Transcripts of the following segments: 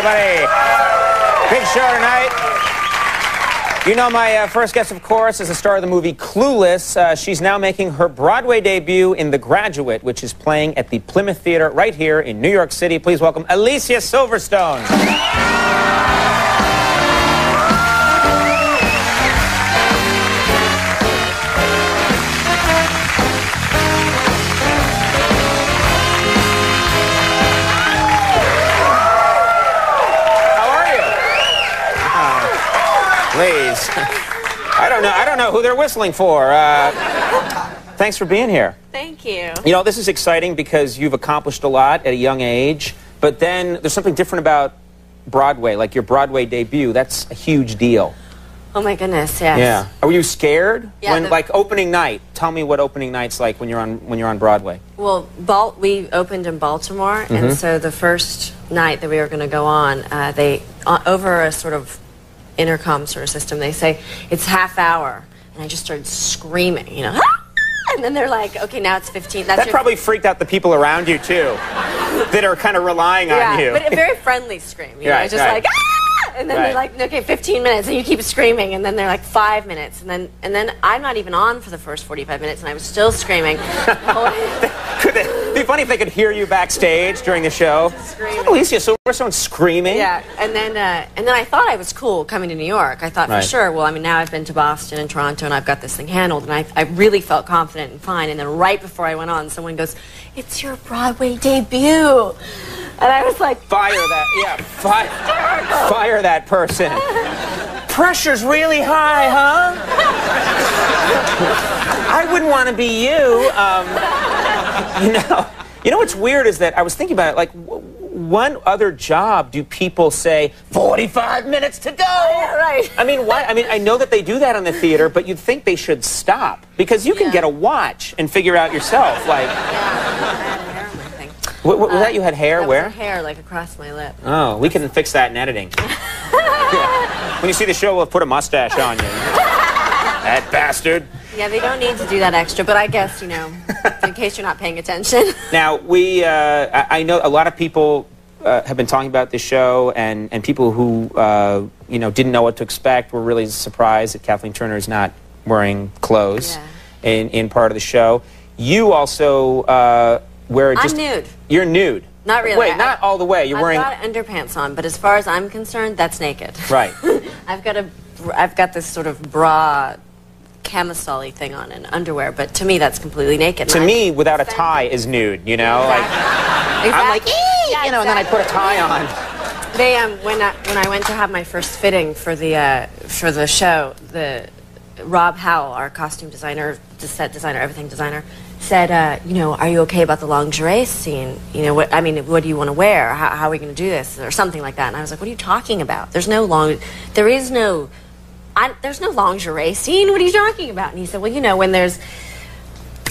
everybody. Big show tonight. You know my first guest, of course, is the star of the movie Clueless. She's now making her Broadway debut in The Graduate, which is playing at the Plymouth Theater right here in New York City. Please welcome Alicia Silverstone. Please. I don't know who they're whistling for. Thanks for being here. Thank you. You know, this is exciting because you've accomplished a lot at a young age, but then there's something different about Broadway, like your Broadway debut. That's a huge deal. Oh my goodness, yes. Yeah. Were you scared? Yeah. When, like opening night. Tell me what opening night's like when you're on Broadway. Well, we opened in Baltimore, and so the first night that we were going to go on, they over a sort of intercom sort of system, they say it's half hour, and I just started screaming, you know, and then they're like, okay, now it's 15. That probably freaked out the people around you too, that are kind of relying on you. But a very friendly scream, you know, just like, and then they're like, okay, 15 minutes, and you keep screaming, and then they're like 5 minutes, and then I'm not even on for the first 45 minutes, and I was still screaming. It'd be funny if they could hear you backstage during the show. Alicia Silverstone screaming. Yeah, and then I thought I was cool coming to New York. I thought for sure, well, I mean, now I've been to Boston and Toronto, and I've got this thing handled, and I really felt confident and fine. And then right before I went on, someone goes, "It's your Broadway debut," and I was like, "Fire that! Yeah, fire that person." Pressure's really high, huh? I wouldn't want to be you. You know what's weird is that I was thinking about it, like, one other job do people say, 45 minutes to go? Yeah, right. I mean, why? I mean, I know that they do that on the theater, but you'd think they should stop. Because you can get a watch and figure out yourself, like... Yeah, I had hair on my thing. What was that? You had hair? Where? Hair, like, across my lip. Oh, we can fix that in editing. Yeah. When you see the show, we'll put a mustache on you. That bastard. Yeah, they don't need to do that extra, but I guess, you know, in case you're not paying attention. Now, I know a lot of people have been talking about this show, and people who, you know, didn't know what to expect were really surprised that Kathleen Turner is not wearing clothes in part of the show. You also wear just... I'm nude. You're nude. Not really. Wait, not all the way. You're wearing... I've got underpants on, but as far as I'm concerned, that's naked. Right. I've got this sort of bra... camisole thing on and underwear, but to me that's completely naked. To me, without a tie is nude, you know? Exactly. I'm like, you know, and then I put a tie on. They when I went to have my first fitting for the show, Rob Howell, our costume designer, set designer, everything designer, said, you know, are you okay about the lingerie scene? You know, what do you want to wear? How are we going to do this? Or something like that. And I was like, what are you talking about? There's no lingerie scene. What are you talking about? And he said, well, you know, when there's,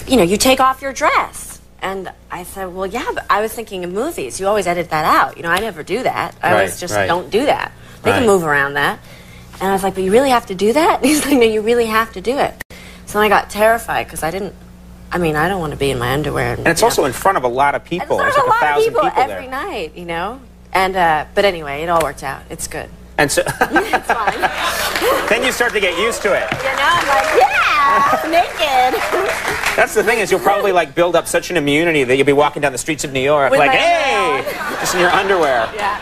you know, you take off your dress. And I said, well, yeah, but I was thinking of movies. You always edit that out. You know, I never do that. I always just don't do that. They can move around that. And I was like, but you really have to do that? And he's like, no, you really have to do it. So then I got terrified because I don't want to be in my underwear. And it's also in front of a lot of people. There's like a lot of people every every night, you know? And, but anyway, it all worked out. It's good. And so... It's fine. Then you start to get used to it. You know, I'm like, yeah, naked. That's the thing is you'll probably like build up such an immunity that you'll be walking down the streets of New York with like, hey, just in your underwear. Yeah.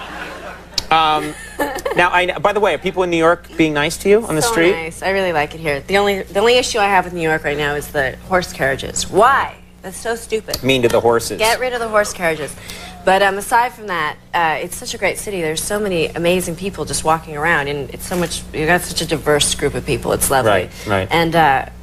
Now, by the way, are people in New York being nice to you on the street? So nice. I really like it here. The only issue I have with New York right now is the horse carriages. Why? That's so stupid. Mean to the horses. Get rid of the horse carriages. But aside from that, it's such a great city. There's so many amazing people just walking around, and it's so much. You got such a diverse group of people. It's lovely. Right. And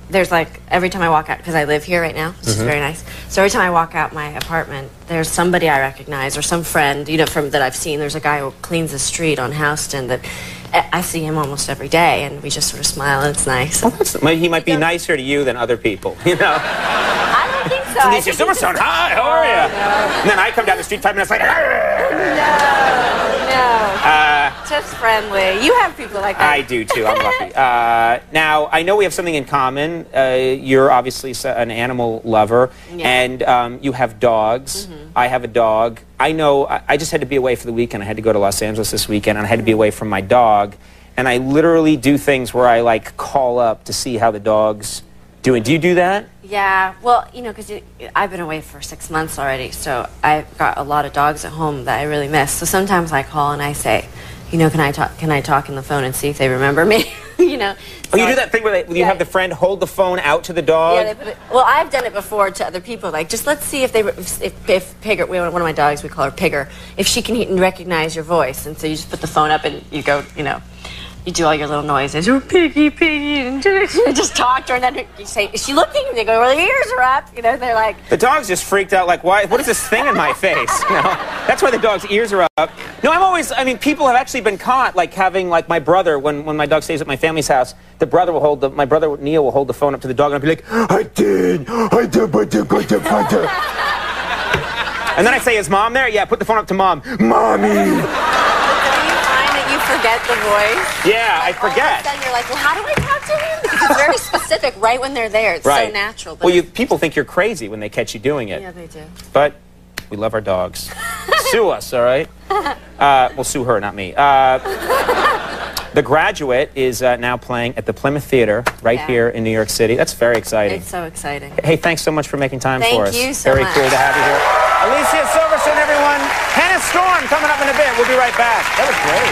there's like every time I walk out, because I live here right now, which is very nice. So every time I walk out my apartment, there's somebody I recognize or some friend, you know, that I've seen. There's a guy who cleans the street on Houston that I see him almost every day, and we just sort of smile, and it's nice. Well, he might be nicer to you than other people, you know. I don't think so. Alicia Silverstone, hi, how are you? No. And then I come down the street 5 minutes later. No. just friendly. You have people like that. I do, too. I'm lucky. Now, I know we have something in common. You're obviously an animal lover, and you have dogs. I have a dog. I know I just had to be away for the weekend. I had to go to Los Angeles this weekend, and I had to be away from my dog. And I literally do things where I, like, call up to see how the dog's doing. Do you do that? Yeah, well, you know, because I've been away for 6 months already, so I've got a lot of dogs at home that I really miss. So sometimes I call and I say, you know, can I talk on the phone and see if they remember me? You know. Oh, you do that thing where you have the friend hold the phone out to the dog? Yeah, they put it, well, I've done it before to other people. Like, just let's see if Pigger, one of my dogs, we call her Pigger, if she can recognize your voice. And so you just put the phone up and you go, you know. You do all your little noises. Oh, Piggy, Piggy. And just talk to her, and then you say, is she looking? And they go, well, the ears are up. You know, they're like... The dog's just freaked out, like, why? What is this thing in my face? You know? That's why the dog's ears are up. No, I mean, people have actually been caught, like, having, like, my brother, when my dog stays at my family's house, my brother Neil will hold the phone up to the dog, and I'll be like, I did. And then I say, is Mom there? Yeah, put the phone up to Mom. Mommy. Forget the voice. Yeah, I forget. All of a sudden you're like, well, how do I talk to him? Because it's very specific right when they're there. It's so natural. But well, people think you're crazy when they catch you doing it. Yeah, they do. But we love our dogs. Sue us, all right? Well, sue her, not me. The Graduate is now playing at the Plymouth Theater here in New York City. That's very exciting. It's so exciting. Hey, thanks so much for making time for us. Thank you so much. Very cool to have you here. Alicia Silverstone, everyone. Hannah Storm coming up in a bit. We'll be right back. That was great.